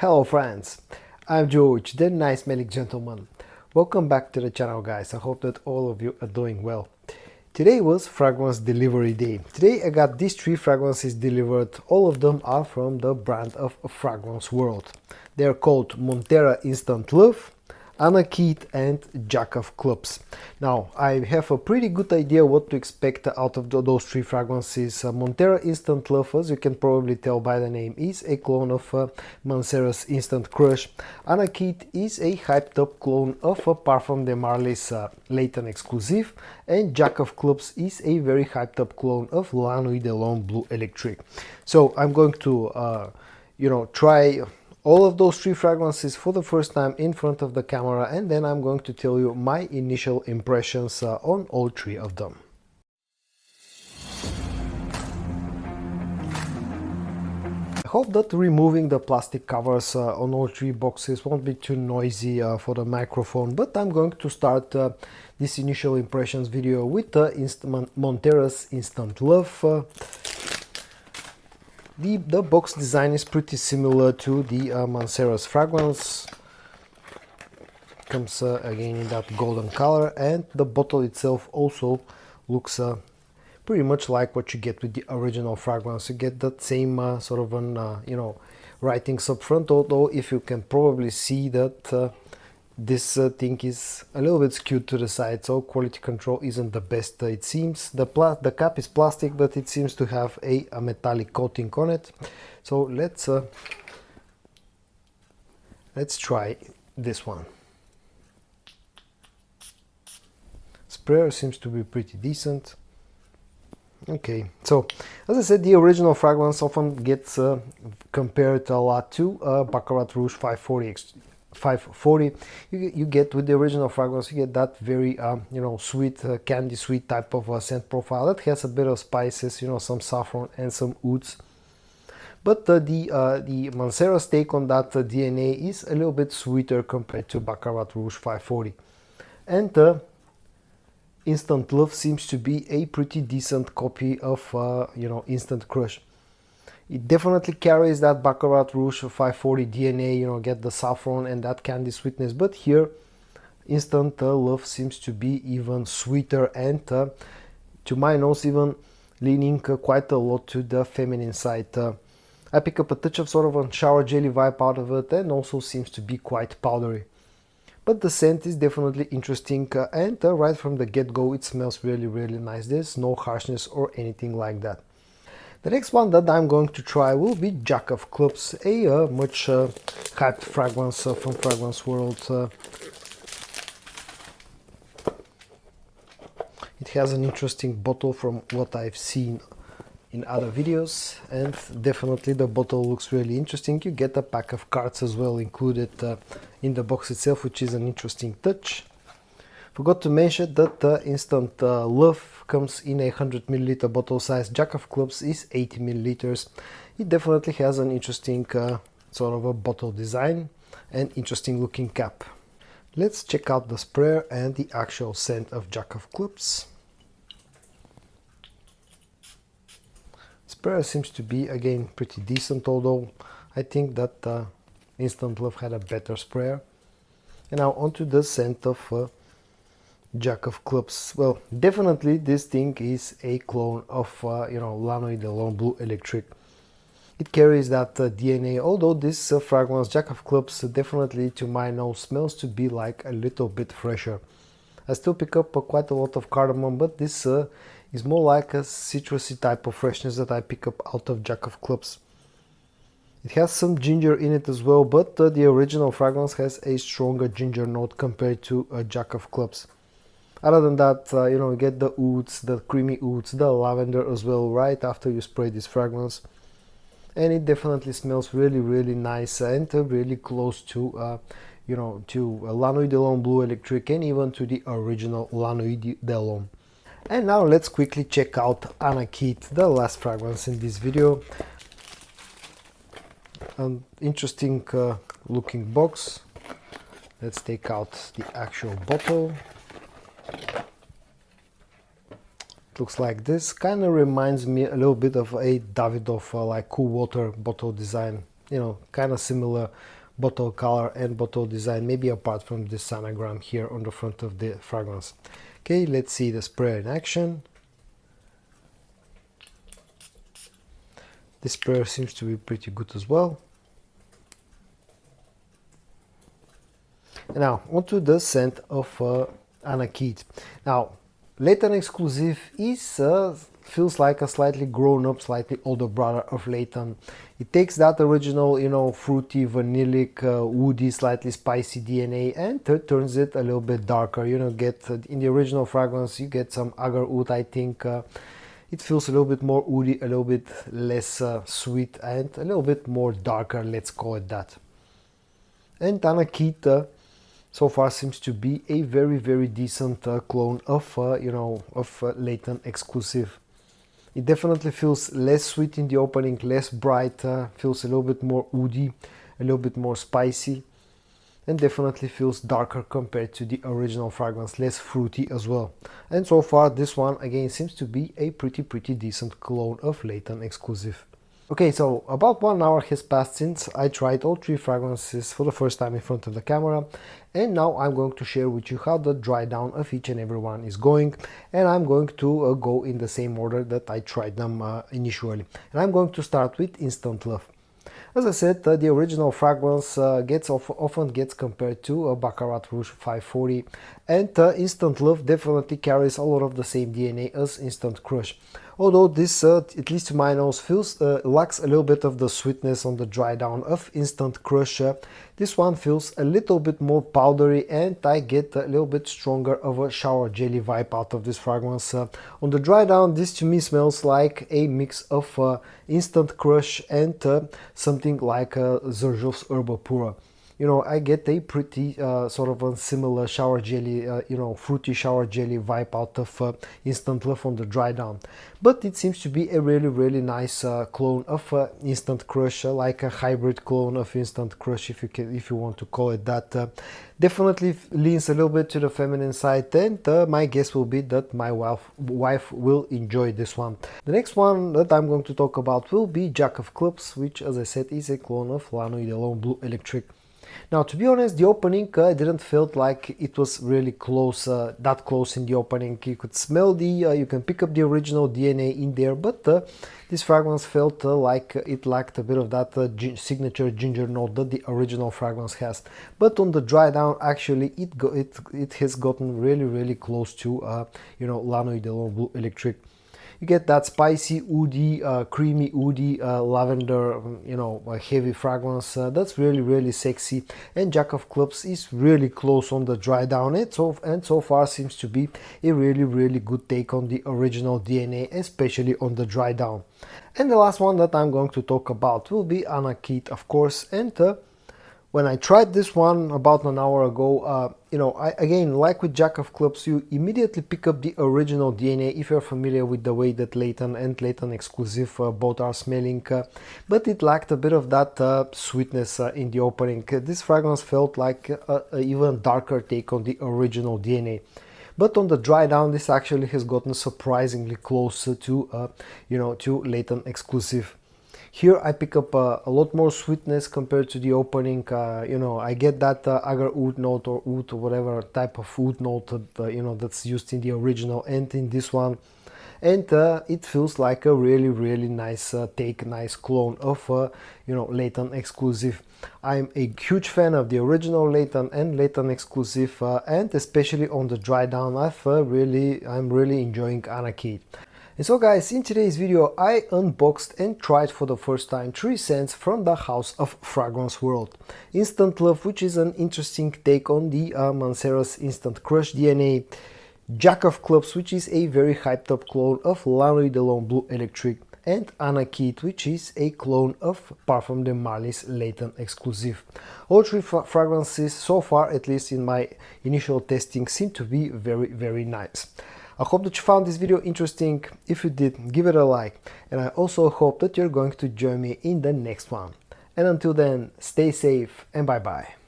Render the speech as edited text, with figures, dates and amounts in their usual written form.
Hello friends, I'm George, the nice smelling gentleman. Welcome back to the channel guys. I hope that all of you are doing well. Today was fragrance delivery day. Today I got these 3 fragrances delivered. All of them are from the brand of Fragrance World. They are called Montera Instant Love, Anaqeed and Jack of Clubs. Now I have a pretty good idea what to expect out of those 3 fragrances. Montera Instant Love, as you can probably tell by the name, is a clone of Mancera's Instant Crush. Anaqeed is a hyped up clone of Parfum de Marly's Layton Exclusif, and Jack of Clubs is a very hyped up clone of Nuit Bleu Electrique. So I'm going to try all of those 3 fragrances for the first time in front of the camera, and then I'm going to tell you my initial impressions on all 3 of them. I hope that removing the plastic covers on all 3 boxes won't be too noisy for the microphone, but I'm going to start this initial impressions video with Montera's Instant Love. The box design is pretty similar to the Mancera's fragrance. Comes again in that golden color, and the bottle itself also looks pretty much like what you get with the original fragrance. You get that same sort of an writings up front, although if you can probably see that this thing is a little bit skewed to the side, so quality control isn't the best. It seems the cap is plastic, but it seems to have a metallic coating on it. So let's try this one. Sprayer seems to be pretty decent. Okay, so as I said, the original fragrance often gets compared a lot to Baccarat Rouge 540. You get with the original fragrance, you get that very sweet, candy sweet type of scent profile that has a bit of spices, some saffron and some ouds. But the Mancera's take on that DNA is a little bit sweeter compared to Baccarat Rouge 540, and Instant Love seems to be a pretty decent copy of Instant Crush. It definitely carries that Baccarat Rouge 540 DNA, get the saffron and that candy sweetness, but here Instant Love seems to be even sweeter and, to my nose, even leaning quite a lot to the feminine side. I pick up a touch of sort of a shower jelly vibe out of it, and also seems to be quite powdery. But the scent is definitely interesting, and right from the get-go it smells really, really nice. There's no harshness or anything like that. The next one that I'm going to try will be Jack of Clubs, a much hyped fragrance from Fragrance World. It has an interesting bottle from what I've seen in other videos, and definitely the bottle looks really interesting. You get a pack of cards as well included in the box itself, which is an interesting touch. Forgot to mention that Instant Love comes in a 100 ml bottle size. Jack of Clubs is 80 ml. It definitely has an interesting sort of a bottle design and interesting looking cap. Let's check out the sprayer and the actual scent of Jack of Clubs. Sprayer seems to be again pretty decent, although I think that Instant Love had a better sprayer. And now onto the scent of Jack of Clubs. Well, definitely this thing is a clone of Nuit Bleu Electrique. It carries that DNA, although this fragrance, Jack of Clubs, definitely to my nose smells to be like a little bit fresher. I still pick up quite a lot of cardamom, but this is more like a citrusy type of freshness that I pick up out of Jack of Clubs. It has some ginger in it as well, but the original fragrance has a stronger ginger note compared to Jack of Clubs. Other than that, you get the ouds, the creamy ouds, the lavender as well right after you spray this fragrance. And it definitely smells really, really nice and really close to, to Nuit Bleu Electrique and even to the original Nuit. And now let's quickly check out Anaqeed, the last fragrance in this video. An interesting looking box. Let's take out the actual bottle. looks like this. Kind of reminds me a little bit of a Davidoff like cool water bottle design. kind of similar bottle color and bottle design, maybe apart from this sonogram here on the front of the fragrance. Okay, let's see the sprayer in action. This sprayer seems to be pretty good as well. Now onto the scent of Anaqeed. Now Layton Exclusif is feels like a slightly grown up, slightly older brother of Layton. It takes that original, fruity, vanillic, woody, slightly spicy DNA and turns it a little bit darker. Get in the original fragrance, you get some agar oud. I think it feels a little bit more woody, a little bit less sweet, and a little bit more darker. Let's call it that. And Anaqeed so far seems to be a very, very decent clone of Layton Exclusif. It definitely feels less sweet in the opening, less bright, feels a little bit more woody, a little bit more spicy, and definitely feels darker compared to the original fragrance, less fruity as well. And so far this one again seems to be a pretty decent clone of Layton Exclusif. Okay, so about 1 hour has passed since I tried all 3 fragrances for the first time in front of the camera, and now I'm going to share with you how the dry down of each and every one is going, and I'm going to go in the same order that I tried them initially. And I'm going to start with Instant Love. As I said, the original fragrance often gets compared to Baccarat Rouge 540, and Instant Love definitely carries a lot of the same DNA as Instant Crush. Although this, at least to my nose, lacks a little bit of the sweetness on the dry down of Instant Crush. This one feels a little bit more powdery, and I get a little bit stronger of a shower jelly vibe out of this fragrance. On the dry down, this to me smells like a mix of Instant Crush and something like Xerjoff's Herba Pura. I get a pretty sort of a similar shower jelly, fruity shower jelly vibe out of Instant Love on the dry down. But it seems to be a really nice clone of Instant Crush, like a hybrid clone of Instant Crush, if you want to call it that. Definitely leans a little bit to the feminine side, and my guess will be that my wife will enjoy this one. The next one that I'm going to talk about will be Jack of Clubs, which, as I said, is a clone of Nuit Bleu Electrique. Now, to be honest, the opening didn't feel like it was really close, that close in the opening. You could smell you can pick up the original DNA in there, but this fragrance felt like it lacked a bit of that signature ginger note that the original fragrance has. But on the dry down, actually, it has gotten really close to Nuit Bleu Electrique. You get that spicy, woody, creamy, woody, lavender, heavy fragrance. That's really sexy. And Jack of Clubs is really close on the dry down. And so far seems to be a really good take on the original DNA, especially on the dry down. And the last one that I'm going to talk about will be Anaqeed, of course. And when I tried this one about an hour ago, again, like with Jack of Clubs, you immediately pick up the original DNA if you're familiar with the way that Layton and Layton Exclusif both are smelling, but it lacked a bit of that sweetness in the opening. This fragrance felt like an even darker take on the original DNA. But on the dry down, this actually has gotten surprisingly close to, to Layton Exclusif. Here I pick up a lot more sweetness compared to the opening. I get that agar oud note or oud or whatever type of oud note that's used in the original and in this one. And it feels like a really nice nice clone of Layton Exclusif. I'm a huge fan of the original Layton and Layton Exclusif, and especially on the dry down, I'm really enjoying Anaqeed. And so guys, in today's video I unboxed and tried for the first time 3 scents from the House of Fragrance world. Instant Love, which is an interesting take on the Mancera's Instant Crush DNA. Jack of Clubs, which is a very hyped up clone of Nuit Bleu Electrique. And Anaqeed, which is a clone of Parfum de Marly's Layton Exclusif. All 3 fragrances so far, at least in my initial testing, seem to be very nice. I hope that you found this video interesting. If you did, give it a like, and I also hope that you're going to join me in the next one. And until then, stay safe and bye bye.